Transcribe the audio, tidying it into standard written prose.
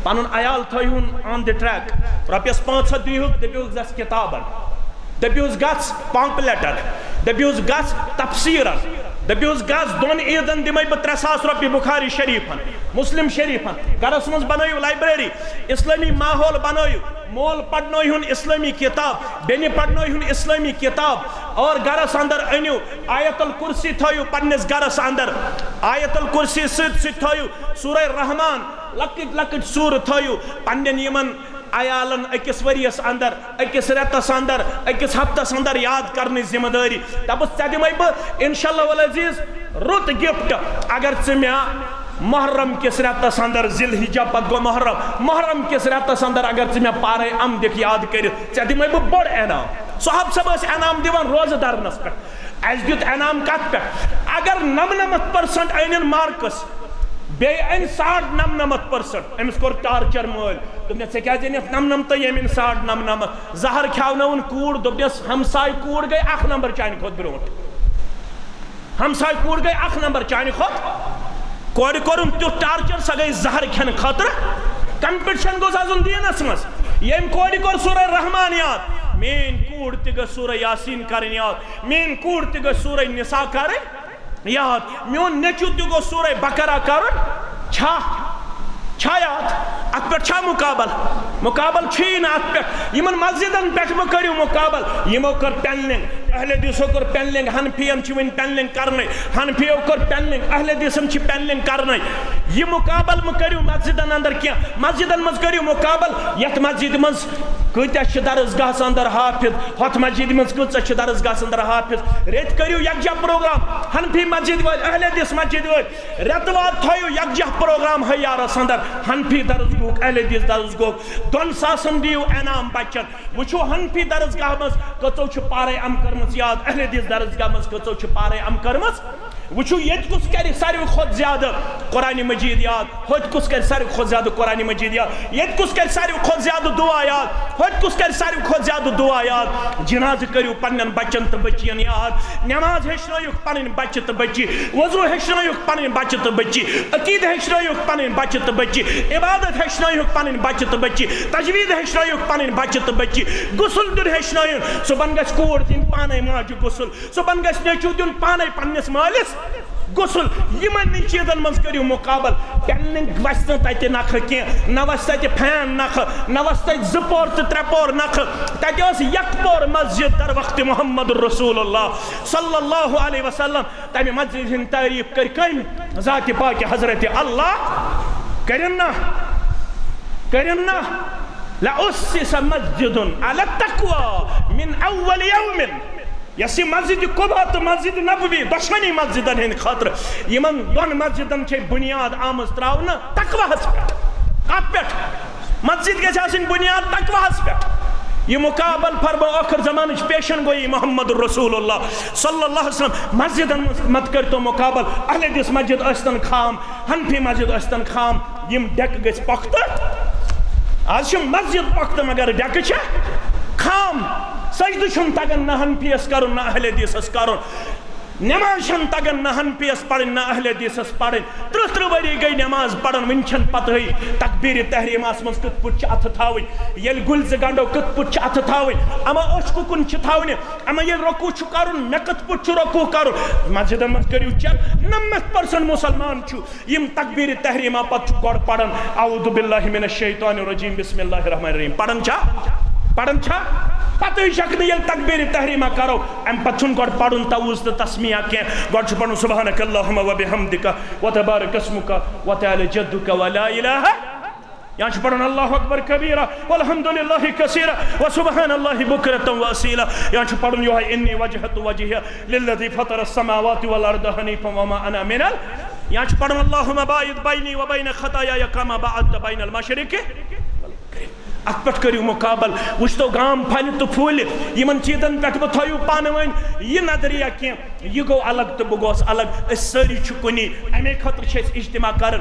पन अयाल थोन on the track रपियस 500 दीहुक दपियुस गस किताबन दपियुस गस पॉम्पलेटर दपियुस गस तफसीरन दपियुस गस दोन ईदन दिमे बह 3,000 रुपये बुखारी शरीफन मुस्लिम शरीफन गरस मज बनयु लाइब्रेरी इस्लामी माहौल बनयु मोल पढ़न इस्लामी किताब बेनि पढ़न इस्लामी किताब और गरस अंदर अनु आयतुल कुर्सी थयु पन्निस गरस अंदर आयतुल कुर्सी थयु सूरह रहमान लकट लकट सूर थयु पन्नन यमन अयालन अकिस वरियस अंदर अकिस रेतस अंदर अकिस हफ्तस अंदर याद करने जिम्मेदारी दपस ऐ दिमे बह इंशाअल्लाह वल अजीज रुत गिफ्ट अगर मे मुहर्रम किस रेतस अंदर जिलहिज्जा पत गो मुहर्रम किस रेतस अंदर अगर मे पारे अम दिख याद कर दिमे बह बड़ एनाम साहब सब एनाम दिवान रोज दरनस पे अस दित एनाम कत पे अगर 99% अन मार्कस बे 99% अमिस कोर टार्चर मल दोपनस क्या 99 यमिन 99 जहर खेवन कूड़ दोपनस हमसाय कूड़ गई 1 नंबर चान खुद ब्रोट हमसाय कूड़ गई 1 नंबर चान खुद कोर कोरुम त्यो टार्चर सा गई जहर खेन खतर कंपटीशन गोस आजुन दीनस मस यम कोर कोर सूरह रहमान याद मेन कूड़ त सूरह यासीन करन याद मेन कूड़ त सूरह निसा करन याद मोन नेचु त गो सूरह बकरा करन छा याद अत पे छा मुकाबल छी ना अत पे यमन मस्जिदन पे म करियो मुकाबल यमो कर पेनलिंग अहले दिसो कर पेनलिंग हनफियन छ वन पेनलिंग करने हनफियो कर पेनलिंग अहले दिसम छ पेनलिंग करने ये मुकाबल म करियो मस्जिदन अंदर क्या मस्जिदन मज करियो मुकाबल यत मस्जिद मज कत्या छ दरसगाह अंदर हाफिज हत मस्जिद मज कत्या छ दरसगाह अंदर हाफिज रेत करियो यकजा प्रोग्राम हनफी मस्जिद वाल अहले दिस मस्जिद वाल रेतवार थयो यकजा प्रोग्राम है यारस अंदर हनफी दरसगाह अहले दिस दरसगाह 2,000 दियो एनाम बचन वुचो हनफी दरसगाह मज कतो छ पारे अम करमस याद अहले दिस दरसगाह मज कतो छ पारे अम करमस वुचो येत कुस कर सारे खुद ज्यादा कुरान मजीद याद होत कुस कर सारे खुद ज्यादा कुरान मजीद याद येत कुस कर सारे खुद ज्यादा दुआ याद होत कुस कर सारे खुद ज्यादा दुआ याद जिनाज करियो पन्नन बच्चन त बच्चियन याद नमाज हेचनायो पन्न बच्चे त बच्ची वजू हेचनायो पन्न बच्चे त बच्ची अकीद हेचनायो पन्न बच्चे त बच्ची इबादत हेचनायो पन्न बच्चे त बच्ची तजवीद हेचनायो पन्न बच्चे त बच्ची गुस्ल दिन हेचनायो सो बन गस कोर दिन पाने माज गुस्ल सो बन गस नेचू दिन पाने पन्नस मालिस गुस्ल यमन चीजन मज करियो मुकाबल पेनलिंग वस तत नख कह न वस तत फैन नख न वस तत 2 पोर तो 3 पोर नख तत यक पोर मस्जिद दर वक्त मोहम्मद रसूलुल्लाह सल्लल्लाहु अलैहि वसल्लम तमे मस्जिद हिंद तारीफ कर कम जात पाक हजरत अल्लाह करन ना ला उस्सिस मस्जिदुन अला तक़वा मिन अव्वल यौमिन यसी मस्जिद कुबा तो मस्जिद नबवी दुश्मनी मस्जिदन हिंद खातर यमन दोन मस्जिदन छे बुनियाद आमज त्रावन तकवाहस पे मस्जिद गछ आसिन बुनियाद तकवाहस पे ये मुकाबल फरमा आखिर जमाने पेशन गोई मोहम्मद रसूलुल्लाह सल्लल्लाहु अलैहि वसल्लम मस्जिदन मत कर तो मुकाबल अहले दिस मस्जिद अस्तन खाम हनफी मस्जिद अस्तन खाम यम डेक गछ पख्त आज छ मस्जिद पख्त मगर डेक छ खाम सजद छुन तगन न हनफियस करुन न अहले दिसस करुन नमाज छन तगन न हनफियस पढ़न न अहले दिसस पढ़न 30 वरी गई नमाज पढ़न वंचन पतई तकबीर तहरीमास मस कत पुछ अथ थावि यल गुल ज गंडो कत पुछ अथ थावि अमा अशकु कुन छ थावनि अमा यल रकू छु करुन मे कत पुछ रकू करुन मस्जिद मत करियो चेक 90% मुसलमान छु यम तकबीर तहरीमा पत गड पढ़न औदु बिल्लाहि मिनश शैतानिर रजीम बिस्मिल्लाहिर रहमानिर रहीम पढ़न छा पत शक यल तकबीर तहरीमा करो अम पछुन गड पढ़ुन तऊज त तस्मिया के गड छु पढ़ुन सुबहानक अल्लाहुम्मा व बिहम्दिका व तबारक अस्मुका व तआला जद्दुका व ला इलाहा यहाँ छु पढ़ुन अल्लाहु अकबर कबीरा वल्हम्दुलिल्लाहि कसीरा व सुबहानल्लाहि बुक्रतन व असीला यहाँ छु पढ़ुन यो है इन्नी वजहतु वजहिया लिल्लज़ी फतरस समावाति वल अर्द हनीफन व मा अना मिनल यहाँ छु पढ़ुन अल्लाहुम्मा बाइद बैनी व बैन खताया कमा बाअद बैनल मशरिक़ि अत पे करियो मुकाबल वुच तो गाम फल तो फूल यमन चीजन पे थो पान वन यह नजरिया कह यह गो अलग तो बह गोस अलग सारी कुनी अमे खतर इज्तिमा कर।